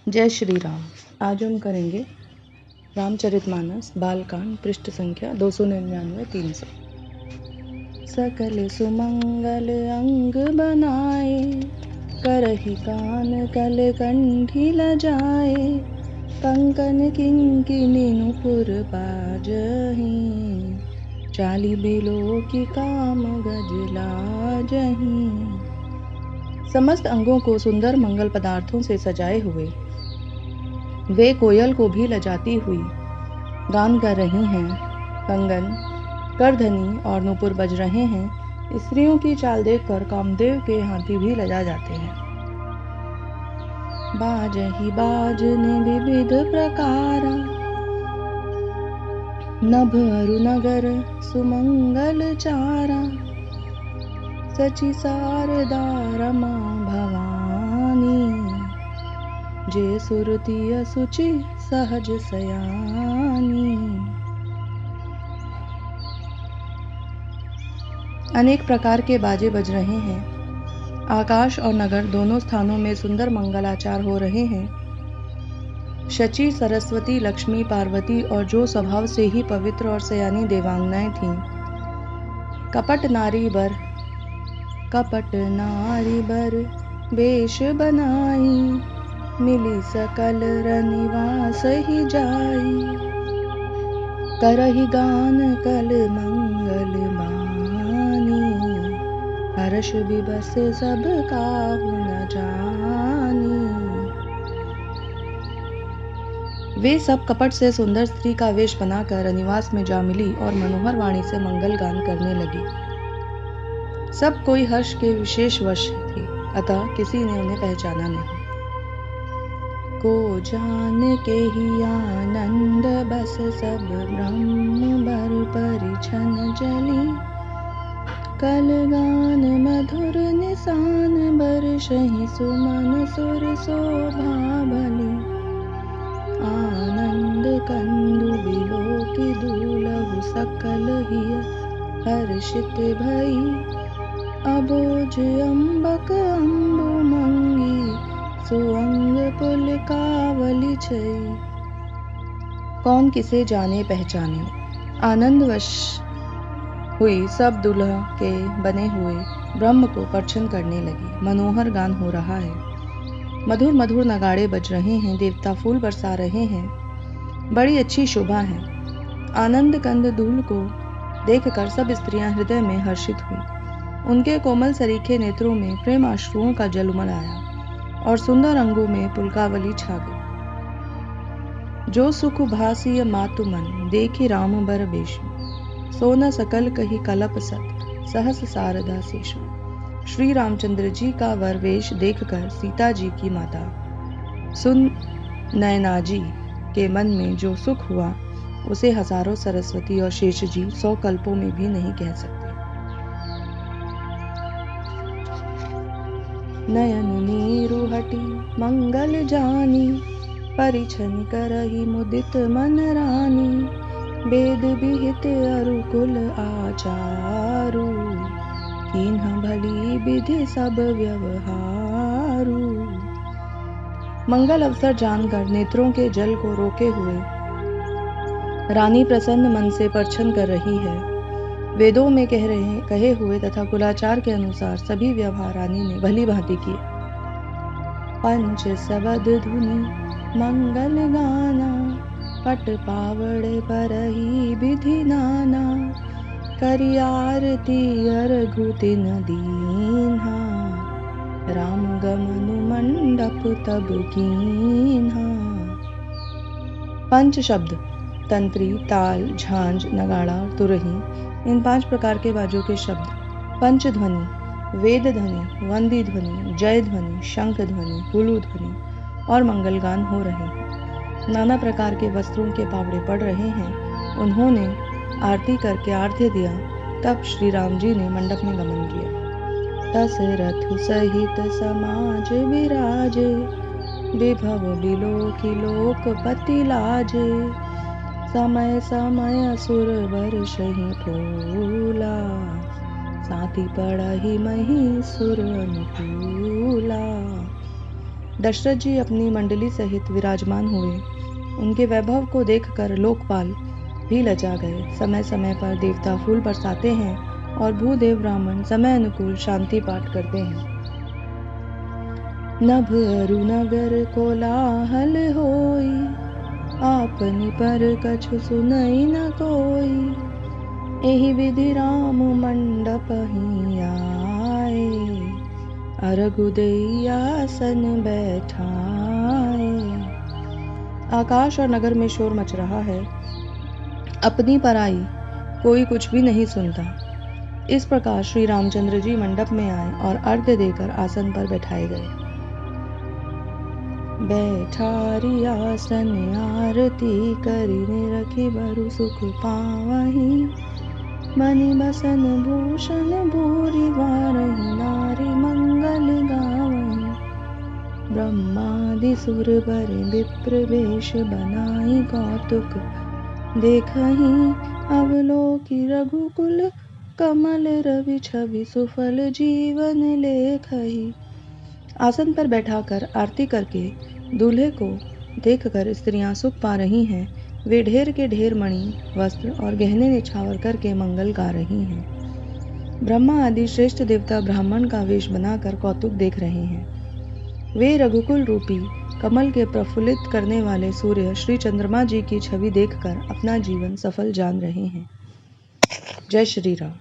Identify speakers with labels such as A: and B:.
A: जय श्री राम। आज हम करेंगे रामचरितमानस बालकांड पृष्ठ संख्या 299-300। सकल सुमंगल अंग बनाए, करहि कान कल कंठी लजाए। कंकन किंकिनी नुपुर बाजहि, चाली बेलो की काम गज लाजहि। समस्त अंगों को सुंदर मंगल पदार्थों से सजाए हुए वे कोयल को भी लजाती हुई गान कर रही हैं। कंगन, करधनी और नूपुर बज रहे हैं। स्त्रियों की चाल देखकर कामदेव के हाथी भी लजा जाते हैं। बाजहि बाजने विविध प्रकारा, नभ अरु नगर सुमंगल चारा। सची शारदा रमा भवानी, जे सुरति असुचि सहज सयानी। अनेक प्रकार के बाजे बज रहे हैं। आकाश और नगर दोनों स्थानों में सुंदर मंगलाचार हो रहे हैं। शची, सरस्वती, लक्ष्मी, पार्वती और जो स्वभाव से ही पवित्र और सयानी देवांगनाएं थीं, कपट नारी बर वेश बनाई। मिली सकल रनिवास ही जाई, करहि गान कल मंगल बानी। हर्ष विबस सब काहू न जानी। वे सब कपट से सुंदर स्त्री का वेश बनाकर रनिवास में जा मिली और मनोहर वाणी से मंगल गान करने लगी। सब कोई हर्ष के विशेष वश थे, अतः किसी ने उन्हें पहचाना नहीं। को जान के ही आनंद बस सब ब्रह्म बर परिछन जली। कल गान मधुर निशान बरसहि सुमन सुर शोभा भली। आनंद कंदु बिलोकि दूलहु सकल हिय हर्षित भई। अबोज अम्बक अम्बु मंगी, सुअंग पुलकावली छई। कौन किसे जाने पहचाने, आनंदवश हुई सब दुल्हा के बने हुए ब्रह्म को परछन करने लगी। मनोहर गान हो रहा है, मधुर मधुर नगाड़े बज रहे हैं, देवता फूल बरसा रहे हैं, बड़ी अच्छी शोभा है। आनंद कंद दूल को देखकर सब स्त्रियां हृदय में हर्षित हुई। उनके कोमल सरीखे नेत्रों में प्रेम अश्रुओं का जल उमड़ आया और सुंदर अंगों में पुलकावली छा गई। जो सुख भासिय मातु मन, देखि राम बर बेशु। सो न सकल कही कलप सत, सहस शारदा शेषु। श्री रामचंद्र जी का वर वेश देखकर सीता जी की माता सुन नयना जी के मन में जो सुख हुआ, उसे हजारों सरस्वती और शेष जी 100 कल्पों में भी नहीं कह सकते। नयन नीरु हटी मंगल जानी, परिछन करहि मुदित मन रानी। वेद विहित अरु कुल आचारु, कीन्ह भली विधि सब व्यवहारु। मंगल अवसर जानकर नेत्रों के जल को रोके हुए रानी प्रसन्न मन से परछन कर रही है। वेदों में कहे हुए तथा कुलाचार के अनुसार सभी व्यवहार रानी ने भली भांति किए। पंच सबद धुनि मंगल गाना, पट पावड़े परहि विधि नाना। करि आरती अर्घु तिन दीन्हा, राम गमनु मंडप तब कीन्हा। पंच शब्द तंत्री, ताल, झांझ, नगाड़ा, तुरही, इन 5 प्रकार के बाजों के शब्द पंच ध्वनि, वेद ध्वनि, वंदी ध्वनि, जय ध्वनि, शंख ध्वनि, हुलू ध्वनि और मंगलगान हो रहे हैं। नाना प्रकार के वस्त्रों के पावड़े पड़ रहे हैं। उन्होंने आरती करके आर्घ्य दिया। तब श्री राम जी ने मंडप में गमन किया। दशरथ सहित समाज विराजे, विभव बिलोकि लोकपति लाजे। समय समय असुर बरसहि फूला, साथी पड़हि मही सुर अनुकूला। दशरथ जी अपनी मंडली सहित विराजमान हुए। उनके वैभव को देखकर लोकपाल भी लजा गए। समय समय पर देवता फूल बरसाते हैं और भूदेव ब्राह्मण समय अनुकूल शांति पाठ करते हैं। नभ अरु नगर कोलाहल होई, आपनि पर कछु सुनई न कोई। एहि विधि राम मंडप ही आए, अरघु देई आसन बैठाए। आकाश और नगर में शोर मच रहा है, अपनी पराई कोई कुछ भी नहीं सुनता। इस प्रकार श्री रामचंद्र जी मंडप में आए और अर्घ्य देकर आसन पर बैठाए गए। बैठारी आसन आरती करिने, रखी बरु सुख पावहीं। मणि बसन भूषण भूरि वारहि, नारी मंगल गावहीं। ब्रह्मादि सुर बर विप्र वेश बनाई, कौतुक देखहीं। अवलोकि रघुकुल कमल, रवि छवि सुफल जीवन लेखहीं। आसन पर बैठाकर आरती करके दूल्हे को देखकर स्त्रियां सुख पा रही हैं। वे ढेर के ढेर मणि, वस्त्र और गहने निछावर करके मंगल गा रही हैं। ब्रह्मा आदि श्रेष्ठ देवता ब्राह्मण का वेश बनाकर कौतुक देख रहे हैं। वे रघुकुल रूपी कमल के प्रफुल्लित करने वाले सूर्य श्री चंद्रमा जी की छवि देखकर अपना जीवन सफल जान रहे हैं। जय श्री राम।